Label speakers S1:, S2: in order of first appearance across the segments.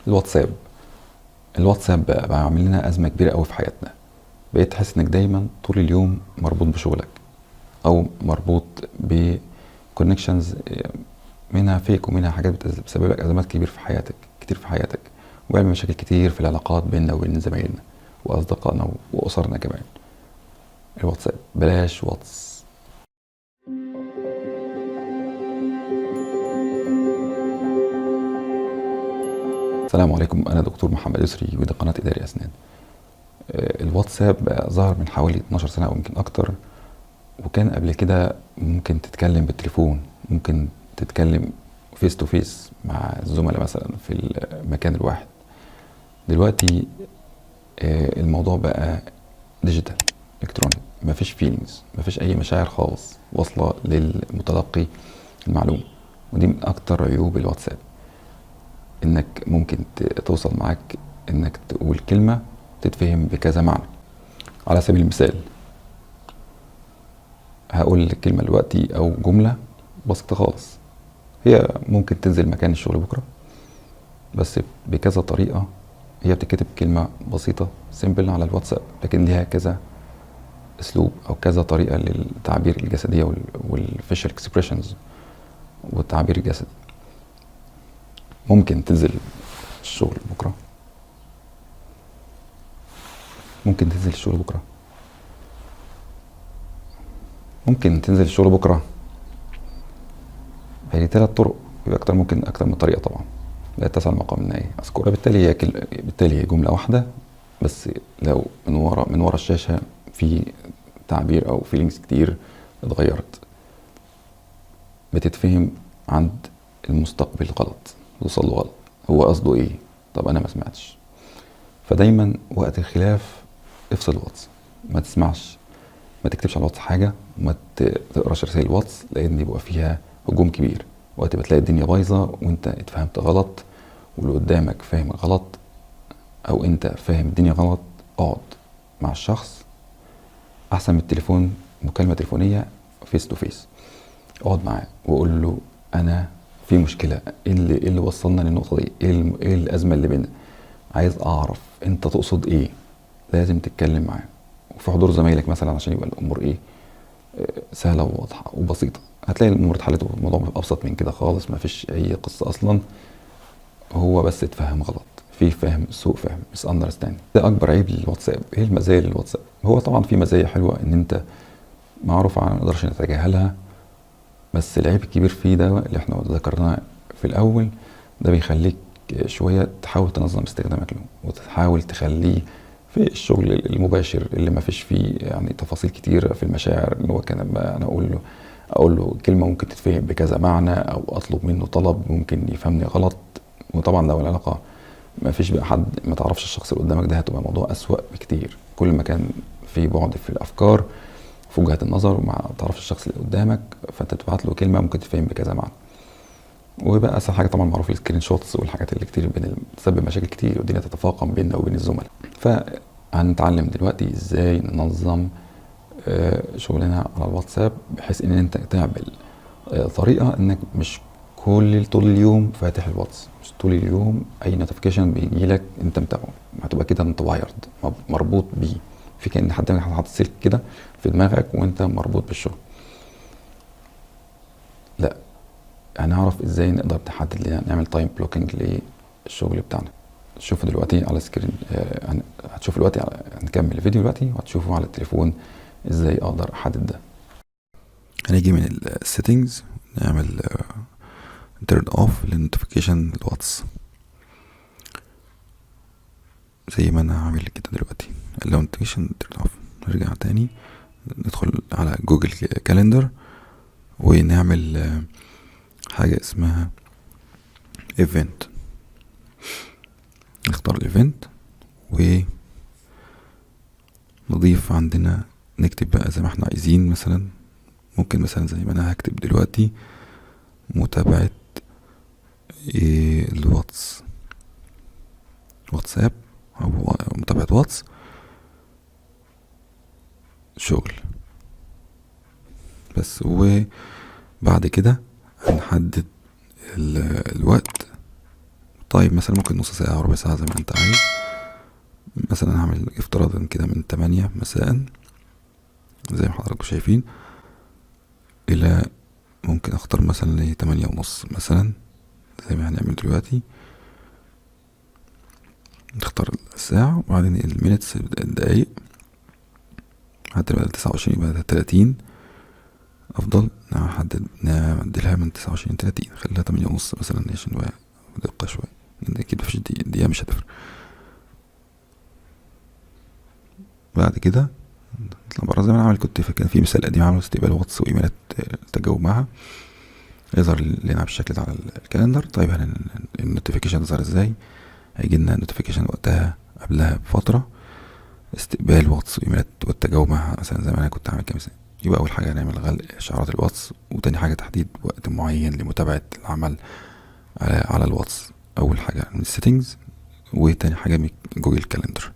S1: الواتساب الواتساب بقى عامل لنا ازمه كبيره قوي في حياتنا. بقيت تحس انك دايما طول اليوم مربوط بشغلك، او مربوط بكونكشنز، منها فيك ومنها حاجات بتسبب لك ازمات كتير في حياتك، وبيعمل مشاكل كتير في العلاقات بيننا وبين زمايلنا واصدقائنا واسرنا كمان. الواتساب بلاش واتس. السلام عليكم، انا دكتور محمد يسري ودي قناه اداري اسنان. الواتساب ظهر من حوالي 12 سنه او يمكن اكتر، وكان قبل كده ممكن تتكلم بالتليفون، ممكن تتكلم فيس تو فيس مع الزملاء مثلا في المكان الواحد. دلوقتي الموضوع بقى ديجيتال الكتروني، مفيش فيلينجز، مفيش اي مشاعر خالص واصله للمتلقي المعلومه. ودي من اكتر عيوب الواتساب، انك ممكن توصل معاك انك تقول كلمه تتفهم بكذا معنى. على سبيل المثال، هقول كلمه دلوقتي او جمله بسيطه خالص، هي ممكن تنزل مكان الشغل بكره، بس بكذا طريقه. هي بتتكتب كلمه بسيطه سيمبل على الواتساب، لكن ليها كذا اسلوب او كذا طريقه للتعبير الجسديه والفيشل اكسبريشنز والتعبير الجسدي. ممكن تنزل الشغل بكره، ممكن تنزل الشغل بكره، ممكن تنزل الشغل بكره. هي 3 طرق، يبقى اكتر، ممكن اكتر من طريقه طبعا، لا تسع المقام النهائي اذكرها. بالتالي هي جمله واحده، بس لو من ورا الشاشه في تعبير او فيلينجز كتير اتغيرت، بتتفهم عند المستقبل غلط، توصل له غلط. هو قصده ايه؟ طب انا ما سمعتش. فدايما وقت الخلاف افصل الواتس، ما تسمعش، ما تكتبش على الواتس حاجه، وما تقراش رسائل الواتس، لان بيبقى فيها هجوم كبير. وقت بتلاقي الدنيا بايظه وانت اتفهمت غلط واللي قدامك فاهم غلط، او انت فاهم الدنيا غلط، اقعد مع الشخص احسن من التليفون، مكالمه تليفونيه فيس تو فيس. اقعد معاه وقول له انا في مشكله، ايه اللي وصلنا للنقطه دي، ايه الازمه اللي بينا، عايز اعرف انت تقصد ايه. لازم تتكلم معاه وفي حضور زمايلك مثلا، عشان يبقى الامور ايه، سهله وواضحه وبسيطه. هتلاقي الامور اتحلت والموضوع ابسط من كده خالص، ما فيش اي قصه اصلا. هو بس اتفهم غلط، في سوء فهم، مس اندرستاندينج. ده اكبر عيب للواتساب. ايه المزايا للواتساب؟ هو طبعا في مزايا حلوه، ان انت معروفه ما نقدرش نتجاهلها، بس العيب الكبير فيه ده اللي احنا ذكرناه في الاول، ده بيخليك شويه تحاول تنظم استخدامك له، وتحاول تخليه في الشغل المباشر اللي ما فيش فيه يعني تفاصيل كتير في المشاعر. اللي هو كان انا اقول له كلمه ممكن تتفهم بكذا معنى، او اطلب منه طلب ممكن يفهمني غلط. وطبعا لو العلاقه ما فيش بقى حد، ما تعرفش الشخص اللي قدامك ده، هتبقى الموضوع اسوأ بكتير. كل ما كان في بعد في الافكار، في وجهة النظر، وما تعرفش الشخص اللي قدامك، فانت تبعت له كلمه ممكن تفهم بكذا معنى. ويبقى اسهل حاجه طبعا معروف السكرين شوتس والحاجات اللي كتير بتسبب مشاكل كتير، والدنيا تتفاقم بيننا وبين الزملاء. فهنتعلم دلوقتي ازاي ننظم شغلنا على الواتساب، بحيث ان انت تعمل طريقه انك مش طول اليوم فاتح الواتس، مش طول اليوم اي نوتيفيكيشن بيجي لك انت متابعه. هتبقى كده انت وايرد، مربوط بيه، في كأن حد حاطط سلك كده في دماغك وانت مربوط بالشغل. لا، هنعرف ازاي نقدر نحدد لنا، نعمل تايم بلوكينج للشغل بتاعنا. شوفوا دلوقتي على السكرين، هتشوفوا دلوقتي هنكمل الفيديو دلوقتي وهتشوفوا على التليفون ازاي اقدر احدد ده. هنيجي من السيتنجز، نعمل تيرن اوف للنوتيفيكيشن الواتس، زي ما انا هعمل كده دلوقتي. لو نوتيفيكيشن تيرن اوف، نرجع تاني ندخل على جوجل كالندر ونعمل حاجة اسمها ايفنت. نختار الايفنت ونضيف عندنا، نكتب بقى زي ما احنا عايزين. مثلا ممكن مثلا زي ما انا هكتب دلوقتي، متابعة واتساب، او متابعة واتس شغل بس. وبعد كده هنحدد الوقت طيب مثلا ممكن نص ساعة أو ربع ساعة زي ما انت عايز. مثلا هعمل افتراضا كده من 8 مساء زي ما حضراتكم شايفين، الى ممكن اختار مثلا ل8:30 مثلا زي ما هنعمل دلوقتي. نختار الساعة وبعدين المينتس الدقايق، حتى بدل 29 بدل 30 افضل. نعدلها من 29 30، خليها 8:30 مثلا عشان نبقى دقة شوية، لان اكيد مفيش دقيقة مش هتفرق. بعد كده نطلع برا زي ما انا عمل. كان في مثال قديم عمله استقبال واتس وايميلات التجاوب معها، يظهر لنا بالشكل ده على الكالندر. طيب النوتيفيكيشن تظهر ازاي؟ هيجي لنا نوتيفيكيشن وقتها قبلها بفترة استقبال واتس وايميلات والتجاوب معها، مثلا زي ما انا كنت عامل كده مثلا. يبقى اول حاجة هنعمل غلق اشعارات الواتس، وتاني حاجة تحديد وقت معين لمتابعة العمل على الواتس. اول حاجة من السيتنجز، وتاني حاجة من جوجل كالندر.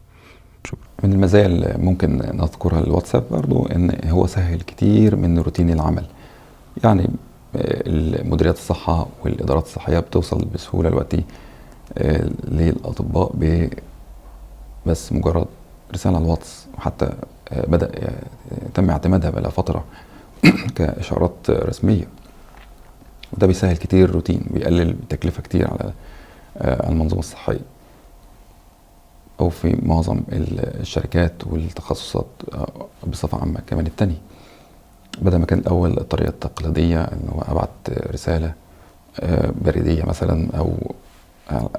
S1: من المزايا اللي ممكن نذكرها للواتساب برضو ان هو سهل كتير من روتين العمل. يعني مديريات الصحة والإدارات الصحية بتوصل بسهولة دلوقتي للأطباء بس مجرد رسالة على الواتس، وحتى بدأ تم اعتمادها بقى فترة كإشعارات رسمية، وده بيسهل كتير الروتين، بيقلل تكلفة كتير على المنظومة الصحية أو في معظم الشركات والتخصصات بصفة عامة كمان التانية. بدل ما كان الأول الطريقة التقليدية إن هو أبعت رسالة بريدية مثلا، أو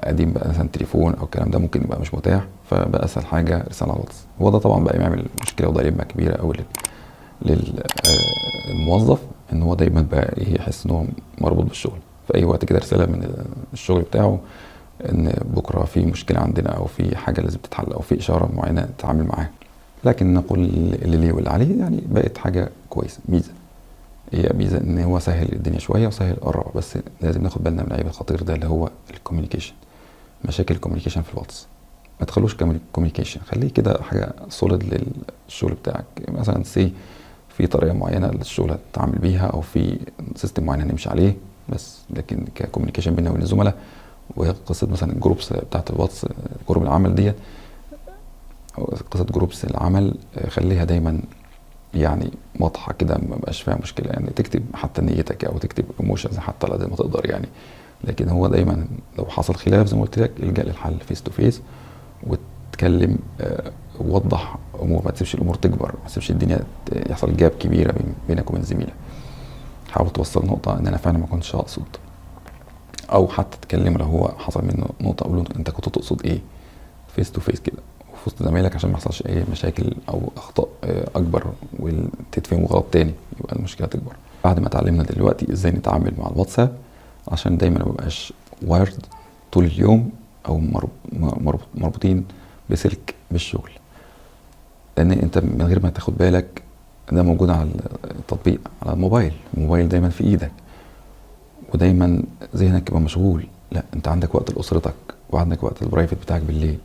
S1: قديم بقى مثلا تليفون أو الكلام ده ممكن يبقى مش متاح، فبقى أسهل حاجة رسالة على الواتس. هو ده طبعا بقى يعمل مشكلة وضريبة كبيرة أوي للموظف، إن هو دايما بقى يحس إن هو مربوط بالشغل في أي وقت كده، رسالة من الشغل بتاعه إن بكرة في مشكلة عندنا أو في حاجة لازم تتحل أو في إشارة معينة تتعامل معاها. لكن نقول اللي ليه واللي عليه، يعني بقت حاجة كويسة. ميزة، هي ميزة ان هو سهل الدنيا شوية وسهل القرب، بس لازم ناخد بالنا من العيب الخطير ده اللي هو الكوميونيكيشن. مشاكل الكوميونيكيشن في الواتس ما تخلوش كوميونيكيشن، خليه كده حاجة سوليد للشغل بتاعك. مثلا في طريقة معينة للشغل هتتعامل بيها، او في سيستم معين هنمشي عليه بس. لكن ككوميونيكيشن بيننا وبين الزملاء، وقصة مثلا الجروبس بتاعت الواتس، جروب العمل ديت، قصة جروبس العمل خليها دايما يعني واضحة كده، ما بقاش فيها مشكلة. يعني تكتب حتى نيتك او تكتب ايموشنز حتى قد ما تقدر يعني. لكن هو دايما لو حصل خلاف زي ما قلت لك، الجا للحل فيس تو فيس وتتكلم، ووضح امور، ما تسيبش الامور تكبر، ما تسيبش الدنيا يحصل جاب كبيرة بينك وبين زميلك. حاول توصل نقطة ان انا فعلا ما كنتش اقصد، او حتى تكلم لو هو حصل منه نقطة اقول له انت كنت تقصد ايه، فيس تو فيس كده وفي وسط زمايلك، عشان ما يحصلش اي مشاكل او اخطاء اكبر وتتفهم غلط تاني، يبقى المشكله تكبر. بعد ما اتعلمنا دلوقتي ازاي نتعامل مع الواتساب عشان دايما ما نبقاش وايرد طول اليوم، او مربوطين بسلك بالشغل، لان انت من غير ما تاخد بالك ده موجود على التطبيق على الموبايل دايما في ايدك، ودايما ذهنك يبقى مشغول. لا، انت عندك وقت لاسرتك، وعندك وقت البرايفت بتاعك بالليل،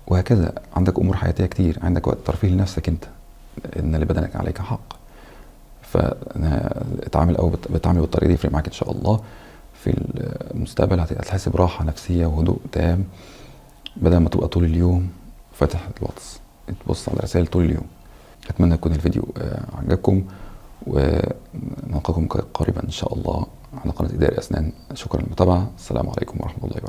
S1: وهكذا عندك امور حياتيه كتير، عندك وقت ترفيه لنفسك انت، ان لبدنك عليك حق. فاتعامل او بتعامل بالطريقه دي يفرق معاك ان شاء الله في المستقبل. هتحس براحه نفسيه وهدوء تام، بدل ما تبقى طول اليوم فاتح الواتس تبص على رسائل طول اليوم. اتمنى يكون الفيديو عجبكم، ونلقاكم قريبا ان شاء الله على قناه اداري اسنان. شكرا للمتابعه، السلام عليكم ورحمه الله وبركاته.